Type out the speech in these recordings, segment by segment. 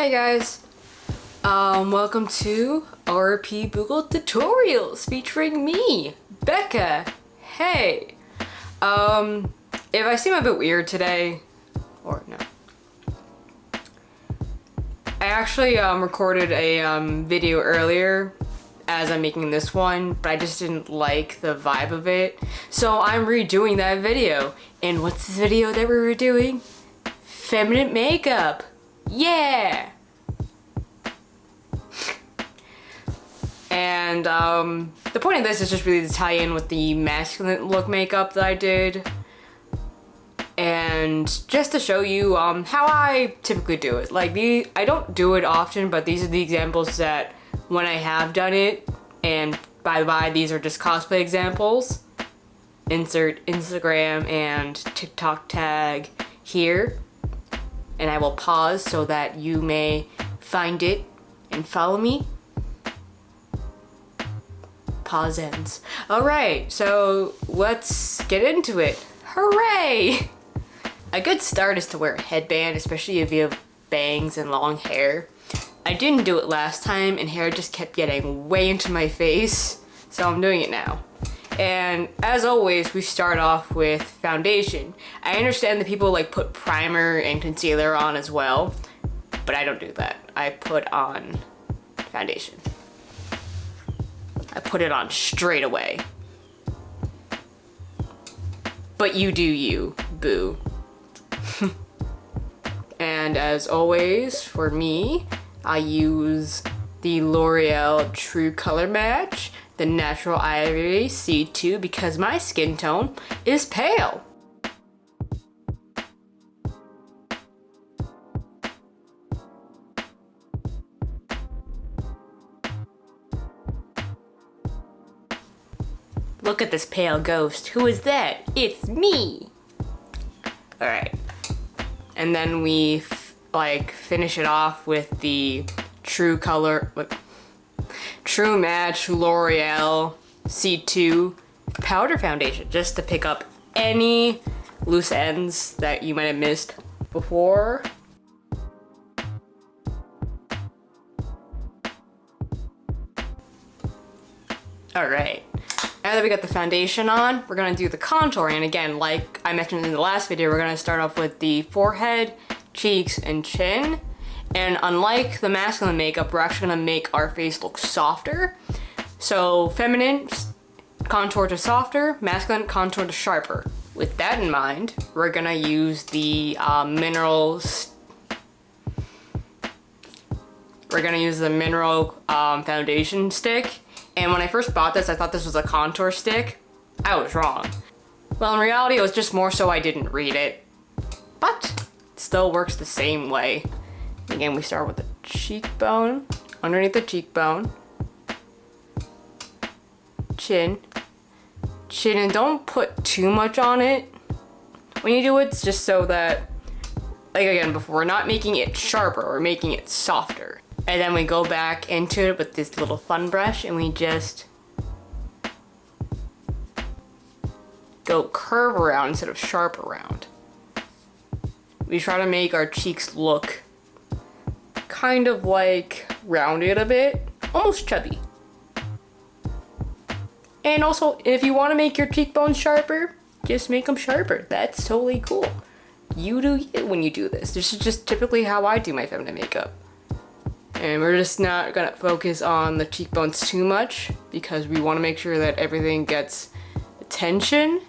Hey guys, welcome to RP Boogle Tutorials featuring me, Becca. Hey, if I seem a bit weird today, or no, I actually recorded a video earlier as I'm making this one, but I just didn't like the vibe of it, so I'm redoing that video. And what's this video that we're redoing? Feminine makeup. Yeah! And the point of this is just really to tie in with the masculine look makeup that I did, and just to show you how I typically do it. Like, I don't do it often, but these are the examples that when I have done it, and by the by, these are just cosplay examples. Insert Instagram and TikTok tag here, and I will pause so that you may find it and follow me. Pause ends. Alright, so let's get into it. Hooray! A good start is to wear a headband, especially if you have bangs and long hair. I didn't do it last time and hair just kept getting way into my face, so I'm doing it now. And as always, we start off with foundation. I understand that people like put primer and concealer on as well, but I don't do that. I put on foundation. I put it on straight away. But you do you, boo. And as always, for me, I use the L'Oreal True Color Match, the Natural Ivory C2, because my skin tone is pale. Look at this pale ghost. Who is that? It's me! Alright. And then we finish it off with the True Match L'Oreal C2 powder foundation, just to pick up any loose ends that you might have missed before. Alright, now that we got the foundation on, we're gonna do the contouring. And again, like I mentioned in the last video, we're gonna start off with the forehead, cheeks, and chin. And unlike the masculine makeup, we're actually gonna make our face look softer. So feminine, contour to softer, masculine, contour to sharper. With that in mind, we're gonna use the mineral foundation stick. And when I first bought this, I thought this was a contour stick. I was wrong. Well, in reality, it was just more so I didn't read it. But it still works the same way. Again, we start with the cheekbone, underneath the cheekbone, chin, and don't put too much on it. When you do it, it's just so that, like again, before, we're not making it sharper, we're making it softer. And then we go back into it with this little fun brush and we just go curve around instead of sharp around. We try to make our cheeks look kind of like rounded a bit, almost chubby. And also, if you want to make your cheekbones sharper, just make them sharper. That's totally cool. You do you when you do this. This is just typically how I do my feminine makeup. And we're just not gonna focus on the cheekbones too much because we want to make sure that everything gets attention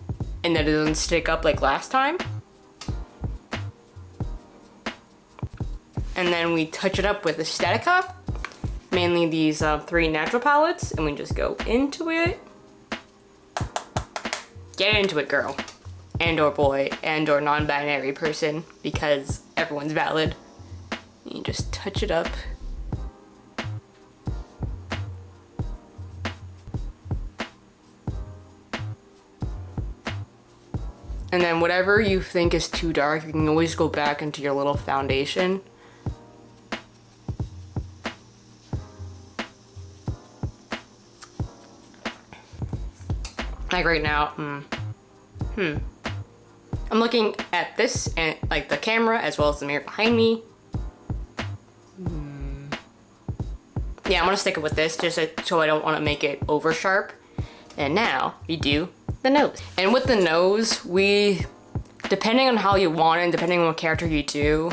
and that it doesn't stick up like last time. And then we touch it up with Estetica, mainly these 3 natural palettes, and we just go into it. Get into it, girl. And or boy, and or non-binary person, because everyone's valid. And you just touch it up. And then whatever you think is too dark, you can always go back into your little foundation. Like right now, I'm looking at this and like the camera as well as the mirror behind me. Yeah, I'm gonna stick it with this just so I don't want to make it over sharp. And now we do the nose. And with the nose, depending on how you want it and depending on what character you do,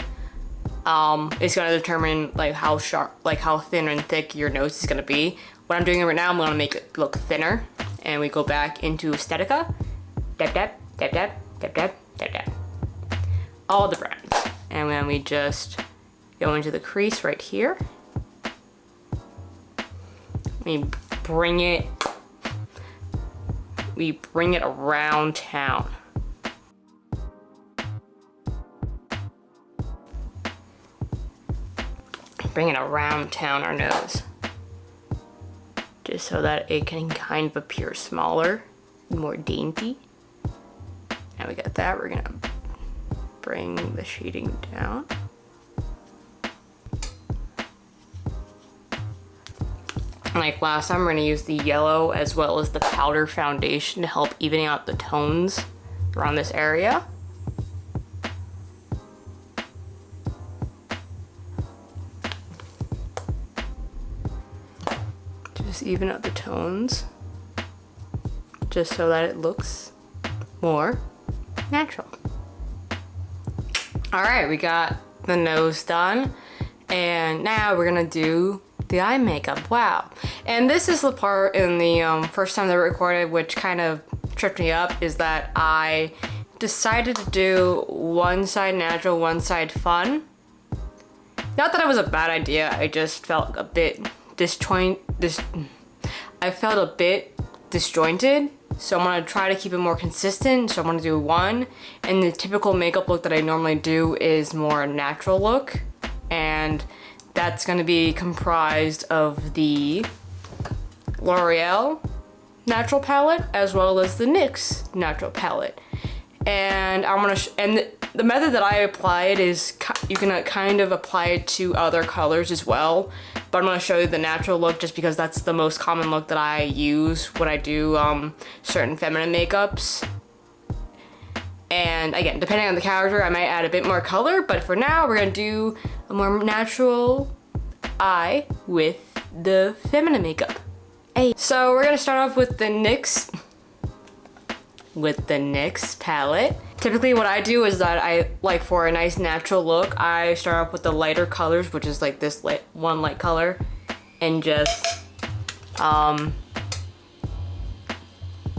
it's gonna determine like how sharp, like how thin and thick your nose is gonna be. What I'm doing right now, I'm gonna make it look thinner. And we go back into Aesthetica. Dab, dab, dab, dab, dab, dab, dab, dab. All the browns. And then we just go into the crease right here. We bring it around town. Bring it around town, our nose. Just so that it can kind of appear smaller, more dainty. Now we got that, we're gonna bring the shading down. Like last time, we're gonna use the yellow as well as the powder foundation to help evening out the tones around this area. Just even out the tones, just so that it looks more natural. All right, we got the nose done, and now we're gonna do the eye makeup. Wow. And this is the part in the first time that I recorded which kind of tripped me up, is that I decided to do one side natural, one side fun. Not that it was a bad idea, I just felt a bit disjointed, so I'm gonna try to keep it more consistent. So I'm gonna do one, and the typical makeup look that I normally do is more a natural look, and that's gonna be comprised of the L'Oreal natural palette as well as the NYX natural palette. And I'm gonna the method that I apply it is you can kind of apply it to other colors as well, but I'm gonna show you the natural look just because that's the most common look that I use when I do certain feminine makeups. And again, depending on the character, I might add a bit more color, but for now, we're gonna do a more natural eye with the feminine makeup. Hey. So we're gonna start off with the NYX palette. Typically what I do is that I, like for a nice natural look, I start off with the lighter colors, which is like this one light color, and just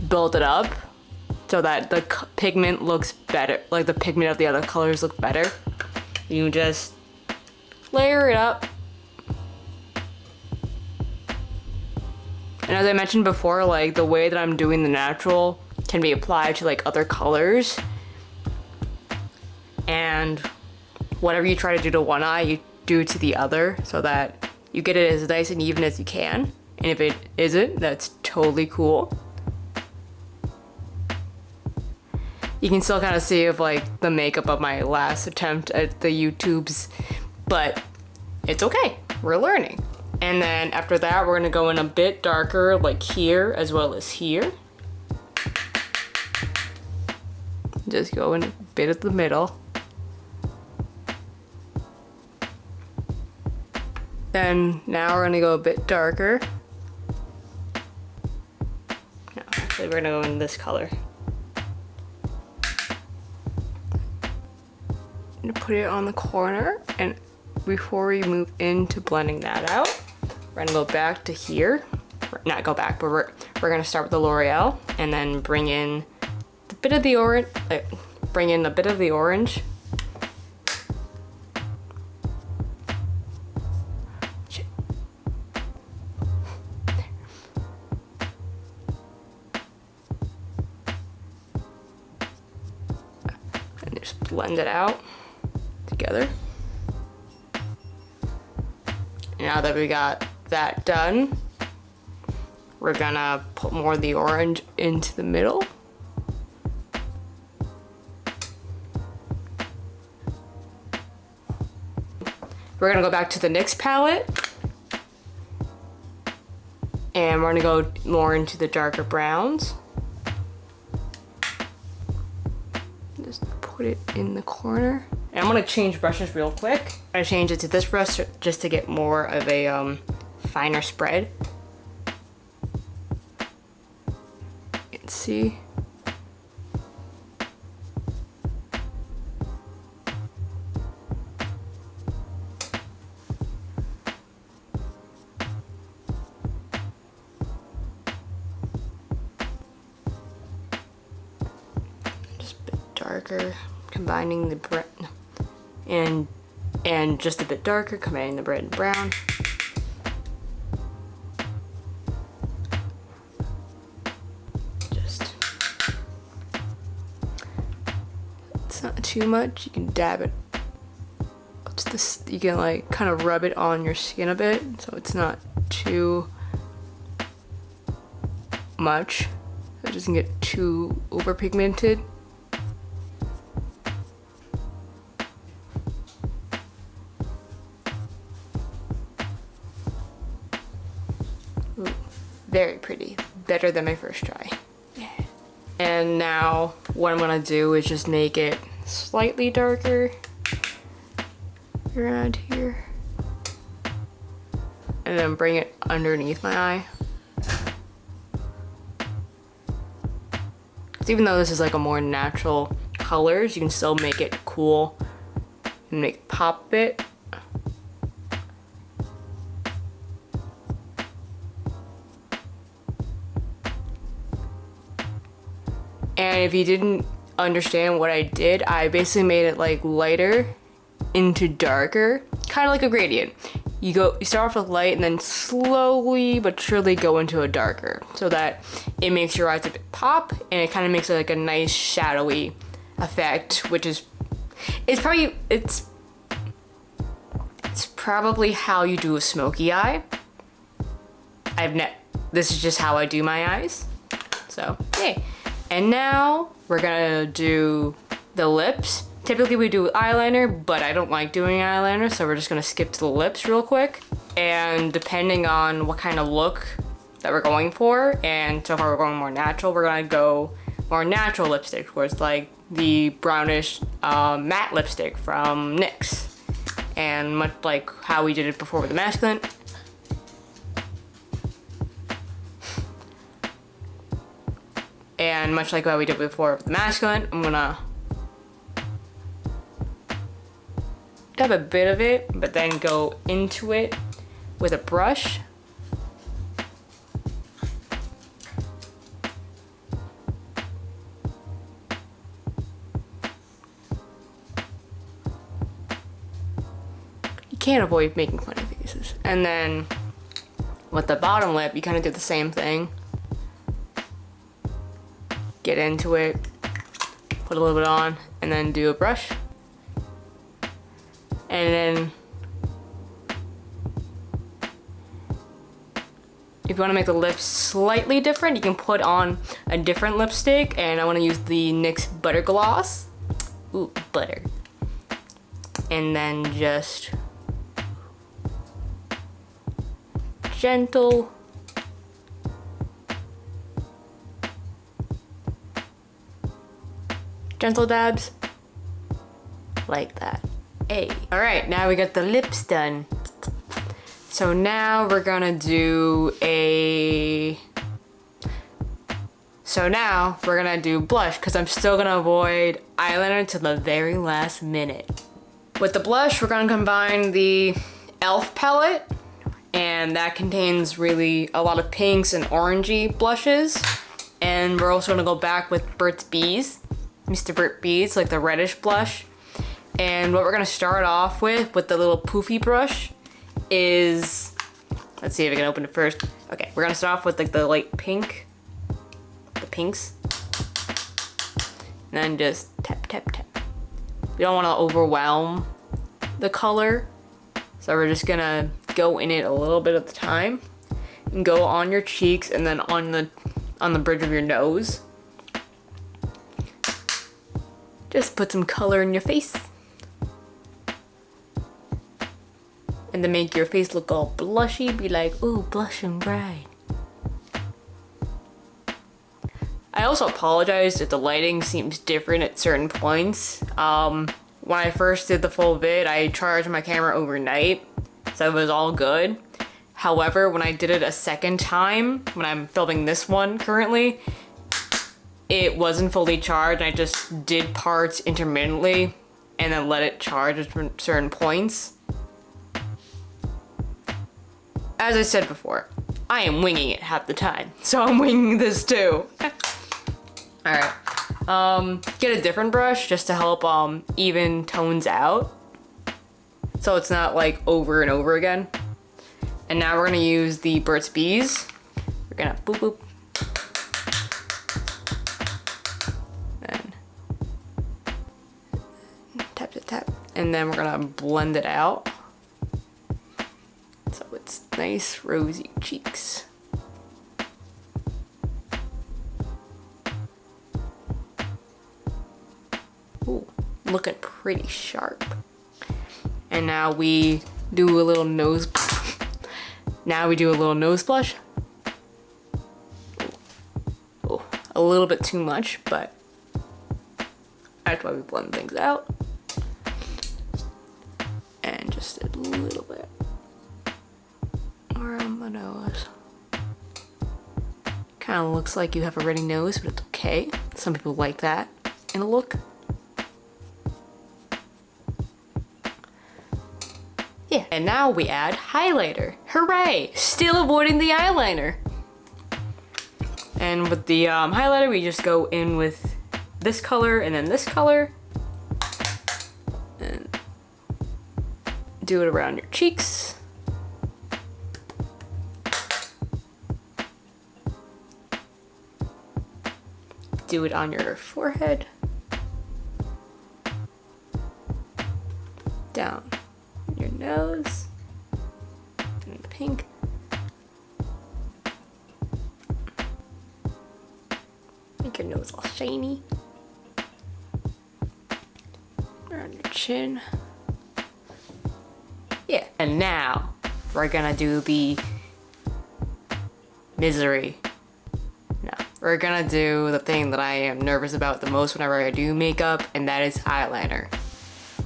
build it up so that the pigment looks better, like the pigment of the other colors look better. You just layer it up. And as I mentioned before, like the way that I'm doing the natural can be applied to like other colors. And whatever you try to do to one eye, you do to the other so that you get it as nice and even as you can. And if it isn't, that's totally cool. You can still kind of see of like the makeup of my last attempt at the YouTubes, but it's okay, we're learning. And then after that, we're gonna go in a bit darker, like here as well as here. Just go in a bit at the middle. Then now we're gonna go a bit darker. No, actually we're gonna go in this color. I'm gonna put it on the corner, and before we move into blending that out, we're gonna go back to here. Not go back, but we're gonna start with the L'Oreal and then bring in a bit of the orange. And just blend it out together. Now that we got that done, we're gonna put more of the orange into the middle. We're gonna go back to the NYX palette, and we're gonna go more into the darker browns. Just put it in the corner. And I'm gonna change brushes real quick. I change it to this brush just to get more of a finer spread. You can see. Just a bit darker, combining the brown and just a bit darker, combining the red and brown. Just, it's not too much. You can dab it. It's this. You can like kind of rub it on your skin a bit, so it's not too much. It doesn't get too overpigmented. Ooh, very pretty. Better than my first try. Yeah. And now what I'm gonna do is just make it slightly darker around here. And then bring it underneath my eye. Even though this is like a more natural colors, you can still make it cool and make it pop a bit. And if you didn't understand what I did, I basically made it like lighter into darker, kind of like a gradient. You start off with light and then slowly but surely go into a darker, so that it makes your eyes a bit pop, and it kind of makes it like a nice shadowy effect, which is it's probably how you do a smoky eye. This is just how I do my eyes. So hey, and now we're gonna do the lips. Typically we do eyeliner, but I don't like doing eyeliner, so we're just gonna skip to the lips real quick. And depending on what kind of look that we're going for, and so far we're going more natural, we're gonna go more natural lipstick, where it's like the brownish matte lipstick from NYX. And much like how we did it before with the masculine. And much like how we did before with the masculine, I'm gonna dab a bit of it, but then go into it with a brush. You can't avoid making funny faces. And then with the bottom lip, you kind of do the same thing. Get into it, put a little bit on, and then do a brush. And then if you want to make the lips slightly different, you can put on a different lipstick, and I want to use the NYX Butter Gloss. Ooh, butter. And then just gentle dabs like that. Hey. All right, now we got the lips done. So now we're gonna do blush, because I'm still gonna avoid eyeliner to the very last minute. With the blush, we're gonna combine the e.l.f. palette, and that contains really a lot of pinks and orangey blushes. And we're also gonna go back with Burt's Bees, Mr. Burt Bees, like the reddish blush. And what we're gonna start off with the little poofy brush is, let's see if I can open it first. Okay, we're gonna start off with like the light pink, the pinks. And then just tap, tap, tap. We don't wanna overwhelm the color, so we're just gonna go in it a little bit at a time. And go on your cheeks and then on the bridge of your nose. Just put some color in your face. And to make your face look all blushy, be like, ooh, blush and bright. I also apologize if the lighting seems different at certain points. When I first did the full vid, I charged my camera overnight, so it was all good. However, when I did it a second time, when I'm filming this one currently, it wasn't fully charged. I just did parts intermittently and then let it charge at certain points. As I said before, I am winging it half the time, so I'm winging this too. Alright, get a different brush just to help even tones out, so it's not like over and over again. And now we're gonna use the Burt's Bees. We're gonna boop boop. And tap tap tap. And then we're gonna blend it out so it's nice rosy cheeks. Ooh, looking pretty sharp. And now we do a little nose. Now we do a little nose blush. Ooh, a little bit too much, but that's why we blend things out. And just a little bit around the nose. Kind of looks like you have a runny nose, but it's okay. Some people like that in a look. Yeah, and now we add highlighter. Hooray! Still avoiding the eyeliner. And with the highlighter, we just go in with this color and then this color. And do it around your cheeks. Do it on your forehead. Down your nose. And pink. Make your nose all shiny. Around your chin. Yeah. And now we're gonna do the misery. No, we're gonna do the thing that I am nervous about the most whenever I do makeup, and that is eyeliner.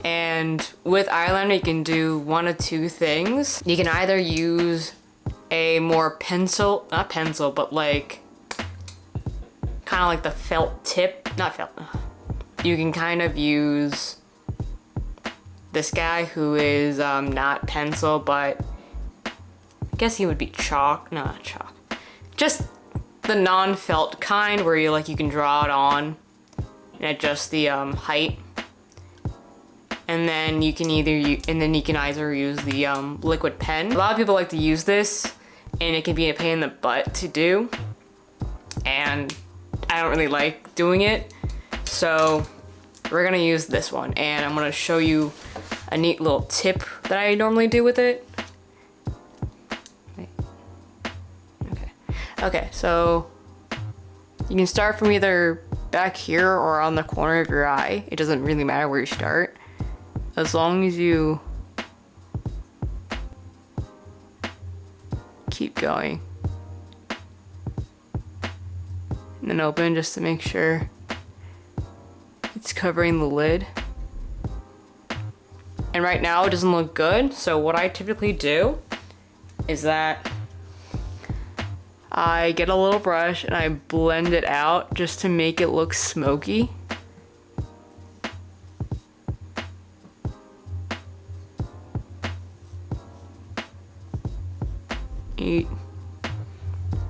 And with eyeliner, you can do one of two things. You can either use a more pencil, not pencil, but like, kind of like the felt tip, not felt. You can kind of use this guy who is not pencil, but I guess he would be chalk, no, not chalk. Just the non-felt kind where you can draw it on and adjust the height. And then you can either use the liquid pen. A lot of people like to use this, and it can be a pain in the butt to do. And I don't really like doing it. So we're gonna use this one, and I'm gonna show you a neat little tip that I normally do with it. Okay, so you can start from either back here or on the corner of your eye. It doesn't really matter where you start, as long as you keep going. And then open just to make sure it's covering the lid. And right now it doesn't look good, so what I typically do is that I get a little brush and I blend it out just to make it look smoky.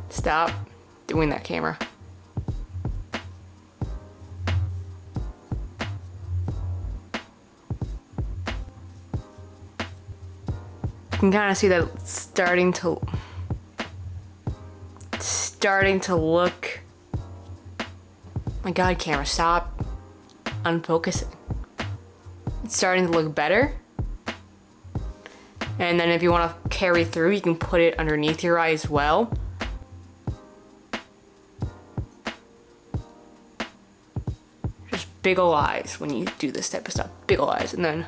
Stop doing that, camera. You can kind of see that it's starting to look. My God, camera, stop unfocusing. It's starting to look better. And then if you want to carry through, you can put it underneath your eye as well. Just big ol' eyes when you do this type of stuff. Big ol' eyes, and then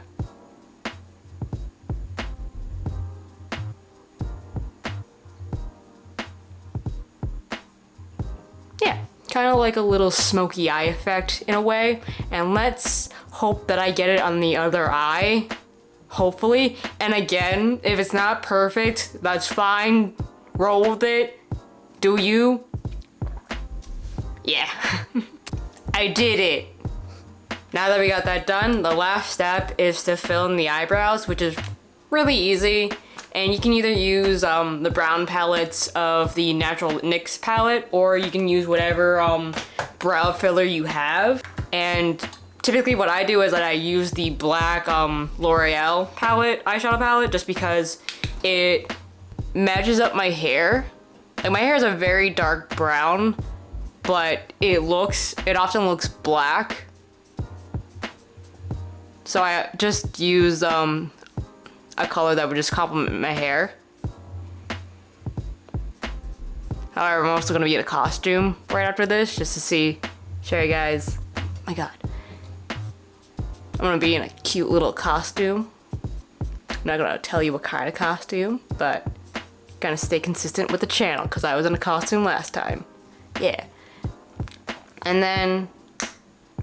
yeah, kind of like a little smoky eye effect in a way. And let's hope that I get it on the other eye. hopefully. And again, if it's not perfect, that's fine. Roll with it. Do you? Yeah. I did it. Now that we got that done, the last step is to fill in the eyebrows, which is really easy. And you can either use the brown palettes of the Natural NYX palette, or you can use whatever brow filler you have. And typically what I do is that I use the black L'Oreal palette, eyeshadow palette, just because it matches up my hair. Like, my hair is a very dark brown, but it often looks black. So I just use a color that would just complement my hair. However, I'm also gonna be in a costume right after this, just to show you guys. Oh my God. I'm gonna be in a cute little costume. I'm not gonna tell you what kind of costume, but gonna stay consistent with the channel because I was in a costume last time. Yeah. And then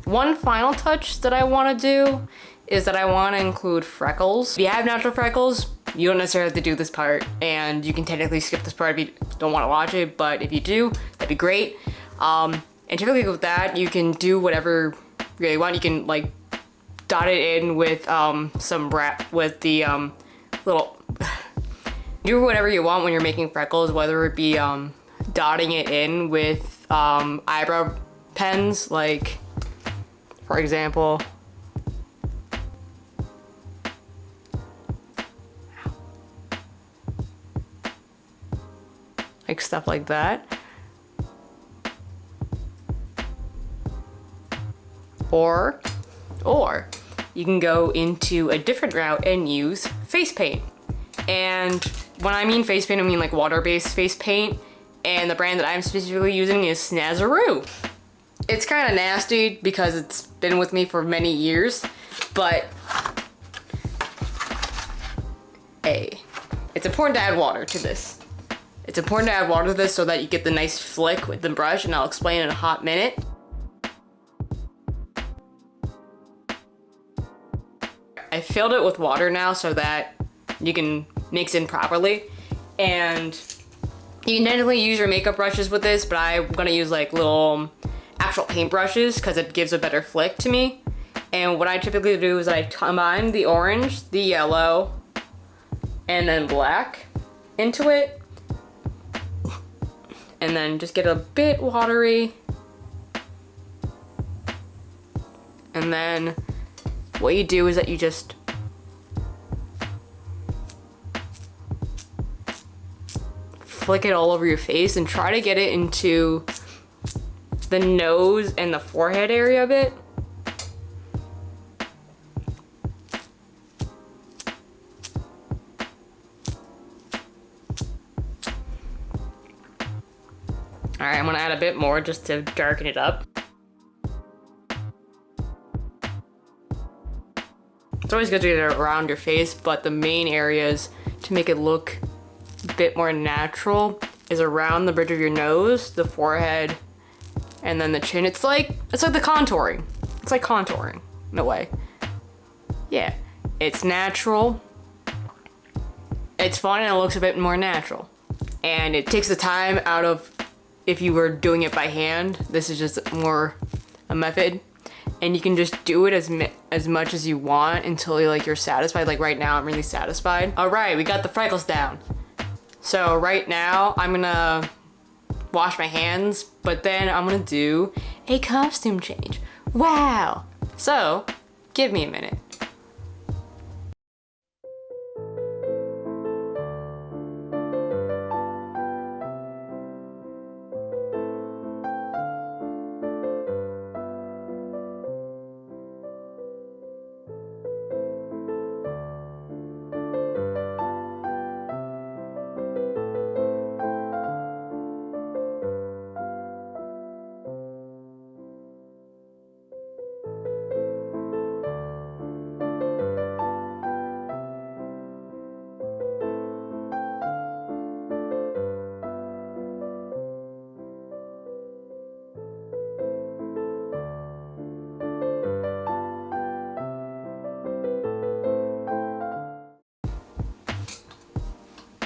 one final touch that I wanna do is that I want to include freckles. If you have natural freckles, you don't necessarily have to do this part, and you can technically skip this part if you don't want to watch it, but if you do, that'd be great. And typically with that, you can do whatever you really want. You can like dot it in with with the little do whatever you want when you're making freckles, whether it be dotting it in with eyebrow pens, like for example, like stuff like that. Or you can go into a different route and use face paint. And when I mean face paint, I mean like water-based face paint. And the brand that I'm specifically using is Snazaroo. It's kind of nasty because it's been with me for many years, but hey, it's important to add water to this. It's important to add water to this so that you get the nice flick with the brush, and I'll explain in a hot minute. I filled it with water now so that you can mix in properly. And you can definitely use your makeup brushes with this, but I'm gonna use like little actual paint brushes because it gives a better flick to me. And what I typically do is I combine the orange, the yellow, and then black into it. And then just get a bit watery. And then what you do is that you just flick it all over your face and try to get it into the nose and the forehead area of it. All right, I'm gonna add a bit more just to darken it up. It's always good to get it around your face, but the main areas to make it look a bit more natural is around the bridge of your nose, the forehead, and then the chin. It's like the contouring. It's like contouring in a way. Yeah, it's natural. It's fun and it looks a bit more natural. And it takes the time out of if you were doing it by hand. This is just more a method. And you can just do it as much as you want until you're satisfied. Like right now, I'm really satisfied. All right, we got the freckles down. So right now, I'm gonna wash my hands, but then I'm gonna do a costume change. Wow. So, give me a minute.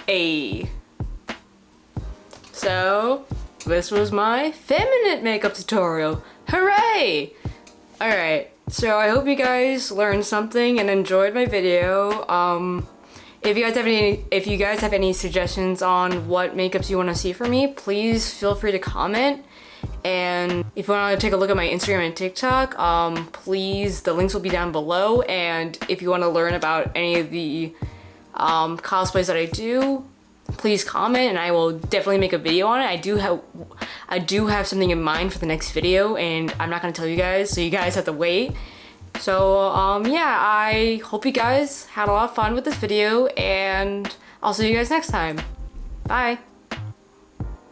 Ayy. So, this was my feminine makeup tutorial. Hooray! Alright, so I hope you guys learned something and enjoyed my video. If you guys have any suggestions on what makeups you want to see from me, please feel free to comment. And if you want to take a look at my Instagram and TikTok, please, the links will be down below. And if you want to learn about any of the cosplays that I do, please comment and I will definitely make a video on it. I do have something in mind for the next video, and I'm not going to tell you guys, so you guys have to wait. So yeah, I hope you guys had a lot of fun with this video, and I'll see you guys next time. Bye.